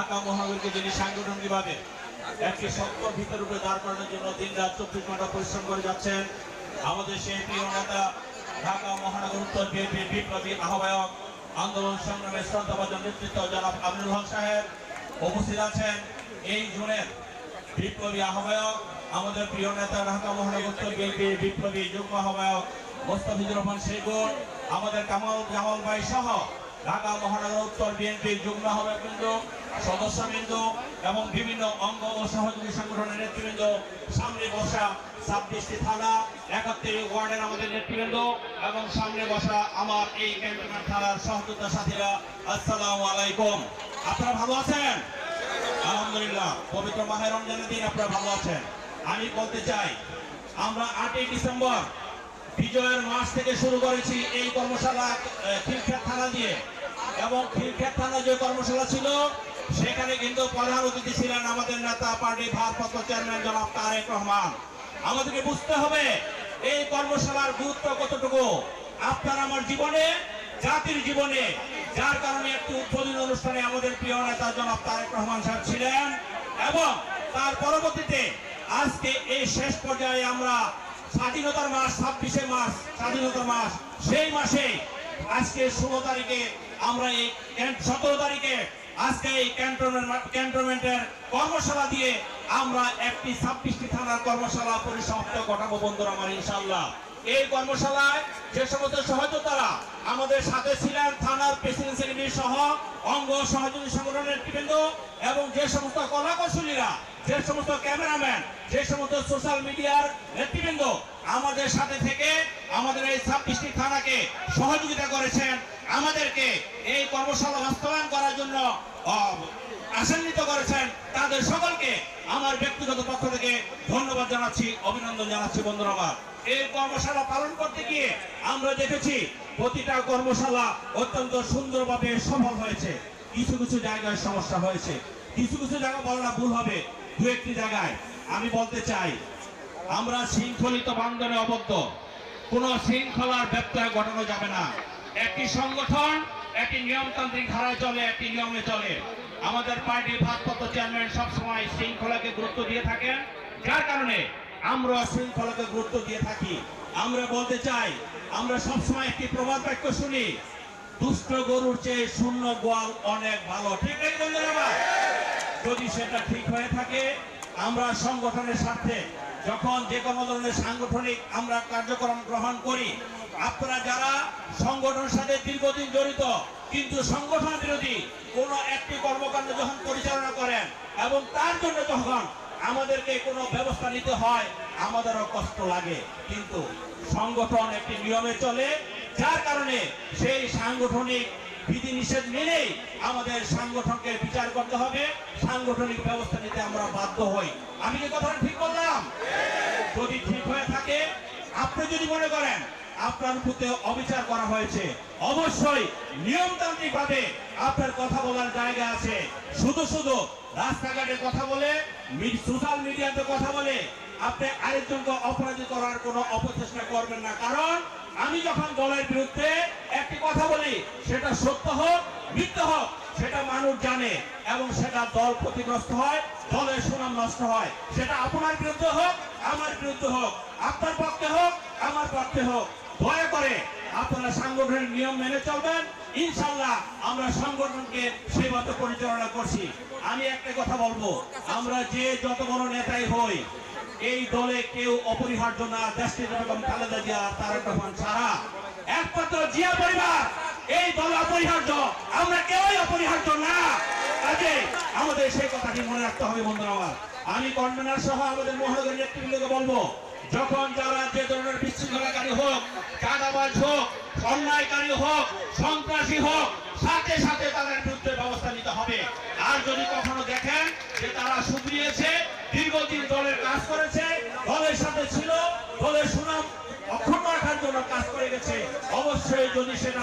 ঢাকা মহানগরকে যিনি সাংগঠনিকভাবে একটি শক্ত ভিতরূপে দাঁড় করানোর জন্য দিন রাত 24 ঘন্টা পরিশ্রম করে যাচ্ছেন, আমাদের সেই প্রিয় নেতা ঢাকা মহানগর উত্তর বিএনপির বিপ্লবী আহ্বায়ক, আন্দোলন সংগ্রামের শ্রদ্ধাভাজন নেতৃত্ব জনাব আমিনুল হক সাহেব উপস্থিত আছেন। এই জুনের বিপ্লবী আহ্বায়ক আমাদের প্রিয় নেতা ঢাকা মহানগর উত্তর বিএনপির বিপ্লবী যুগ্ম আহ্বায়ক মোস্তাফিজুর রহমান সেগুন, আমাদের জামাল ভাই সহ ঢাকা মহানগর উত্তর বিএনপির যুগ্ম আহ্বায়কবৃন্দ, সদস্যবৃন্দ এবং বিভিন্ন অঙ্গ ও সহযোগী সংগঠনের নেতৃবৃন্দ, সামনে বসা 26টি থানা 71 ওয়ার্ডের আমাদের নেতৃবৃন্দ এবং সামনে বসা আমার এই ক্যান্টনমেন্ট থানার সহযোদ্ধা সাথীরা, আসসালামু আলাইকুম। আপনারা ভালো আছেন? আলহামদুলিল্লাহ। পবিত্র মাহে রমজানের দিন আপনারা ভালো আছেন। আমি বলতে চাই, আমরা 8ই ডিসেম্বর বিজয়ের মাস থেকে শুরু করেছি এই কর্মশালা খিলক্ষেত থানা দিয়ে, এবং খিলক্ষেত থানা যে কর্মশালা ছিল সেখানে কিন্তু প্রধান অতিথি ছিলেন আমাদের নেতা পার্টি ভারপ্রাপ্ত চেয়ারম্যান জনাব তারেক রহমান। আমাদেরকে বুঝতে হবে এই কর্মশালার গুরুত্ব কতটুকু আপনার আমার জীবনে, জাতির জীবনে, যার কারণে একটি উদ্বোধনী অনুষ্ঠানে আমাদের প্রিয় নেতা জনাব তারেক রহমান সাহেব ছিলেন, এবং তার পরবর্তীতে আজকে এই শেষ পর্যায়ে আমরা স্বাধীনতার মাস 26শে মার্চ স্বাধীনতার মাস, সেই মাসে আজকে 16 তারিখে আমরা এই 17 তারিখে আজকে এই ক্যান্টনমেন্টের কর্মশালা দিয়ে আমরা একটি 26টি থানার কর্মশালা পরিসমাপ্ত ঘটাবো বন্ধুরা আমার ইনশাআল্লাহ। এই কর্মশালায় যে সমস্ত সহযোদ্ধারা আমাদের সাথে ছিলেন, থানার প্রেসিডেন্ট সেক্রেটারি সহ অঙ্গ সহযোগী সংগঠনের নেতৃবৃন্দ, এবং যে সমস্ত কলাকৌশলীরা, যে সমস্ত ক্যামেরাম্যান, যে সমস্ত সোশ্যাল মিডিয়ার নেতৃবৃন্দ আমাদের সাথে থেকে আমাদের এই 26টি থানাকে সহযোগিতা করেছেন, আমাদেরকে এই কর্মশালা বাস্তবায়ন করার জন্য আশান্বিত করেছেন, তাদের সকলকে আমার ব্যক্তিগত পক্ষ থেকে ধন্যবাদ জানাচ্ছি, অভিনন্দন জানাচ্ছি বন্ধুরা আমার। এই কর্মশালা পালন করতে গিয়ে আমরা দেখেছি প্রতিটা কর্মশালা অত্যন্ত সুন্দরভাবে সফল হয়েছে। কিছু কিছু জায়গায় সমস্যা হয়েছে, কিছু কিছু জায়গা বলা ভুল হবে, দু একটি জায়গায় আমি বলতে চাই, আমরা শৃঙ্খলিত বান্ধনে আবদ্ধ, কোন শৃঙ্খলার ব্যত্যয় ঘটানো যাবে না। একটি সংগঠন একটি নিয়মতান্ত্রিক ধারায় চলে, একটি নিয়মে চলে। আমাদের পার্টির ভারপ্রাপ্ত চেয়ারম্যান সবসময় শৃঙ্খলাকে গুরুত্ব দিয়ে থাকেন, যার কারণে আমরা শৃঙ্খলাকে গুরুত্ব দিয়ে থাকি। আমরা বলতে চাই, আমরা সবসময় একটি প্রবাদ বাক্য শুনি, দুষ্ট গরুর চেয়ে শূন্য গোয়াল অনেক ভালো। ঠিক আছে বন্ধুরা? যদি সেটা ঠিক হয়ে থাকে, আমরা সংগঠনের স্বার্থে যখন যে কোনো ধরনের সাংগঠনিক আমরা কার্যক্রম গ্রহণ করি, আপনারা যারা সংগঠনের সাথে দীর্ঘদিন জড়িত কিন্তু সংগঠন বিরোধী কোনো একটি কর্মকাণ্ড যখন পরিচালনা করেন এবং তার জন্য যখন আমাদেরকে কোনো ব্যবস্থা নিতে হয়, আমাদেরও কষ্ট লাগে, কিন্তু সংগঠন একটি নিয়মে চলে, যার কারণে সেই সাংগঠনিক বিধিনিষেধ মেনেই আমাদের সংগঠনকে বিচার করতে হবে, সাংগঠনিক ব্যবস্থা নিতে আমরা বাধ্য হই। আমি যে কথাটা ঠিক বললাম? যদি ঠিক হয়ে থাকে, আপনি যদি মনে করেন আপনার প্রতি অবিচার করা হয়েছে, অবশ্যই নিয়মতান্ত্রিক ভাবে আপনার কথা বলার জায়গা আছে। শুধু শুধু রাস্তাঘাটে কথা বলে, সোশ্যাল মিডিয়াতে কথা বলে আপনি আরেকজনকে অপরাধী করার কোনো অপচেষ্টা করবেন না। কারণ আমি যখন দলের বিরুদ্ধে একটি কথা বলি, সেটা সত্য হোক মিথ্যা হোক, সেটা মানুষ জানে, এবং সেটা দল ক্ষতিগ্রস্ত হয়, দলের সুনাম নষ্ট হয়। সেটা আপনার বিরুদ্ধে হোক, আমার বিরুদ্ধে হোক, আপনার পক্ষে হোক, আমার পক্ষে হোক, দয়া করে আপনারা সাংগঠনিক নিয়ম মেনে চলবেন। ইনশাআল্লাহ আমরা সংগঠনকে সেই মতো পরিচালনা করছি। আমি একটা কথা বলবো, আমরা যে যত বড় নেতাই হই, এই দলে কেউ অপরিহার্য না। দেশটির বেগম খালেদা জিয়া, তারেক রহমান ছাড়া একমাত্র জিয়া পরিবার এই দলে অপরিহার্য, আমরা কেউই অপরিহার্য না। কাজে আমাদের সেই কথাটি মনে রাখতে হবে বন্ধুরা আমার। আমি কনভেনার সহ আমাদের মহানগর নেতৃবৃন্দকে বলবো, যখন যারা যে ধরনের বিশৃঙ্খলাকারী হোক, চাঁদাবাজ হোক, অন্যায়কারী হোক, সন্ত্রাসী হোক, সাথে সাথে তাদের বিরুদ্ধে ব্যবস্থা নিতে হবে। আর যদি কখনো দেখেন যে তারা সুধরিয়েছে, দীর্ঘদিন দলের কাজ করেছে, দলের সাথে ছিল, দলের সুনাম অক্ষুণ্ণ রাখার জন্য কাজ করে গেছে, অবশ্যই যদি সেটা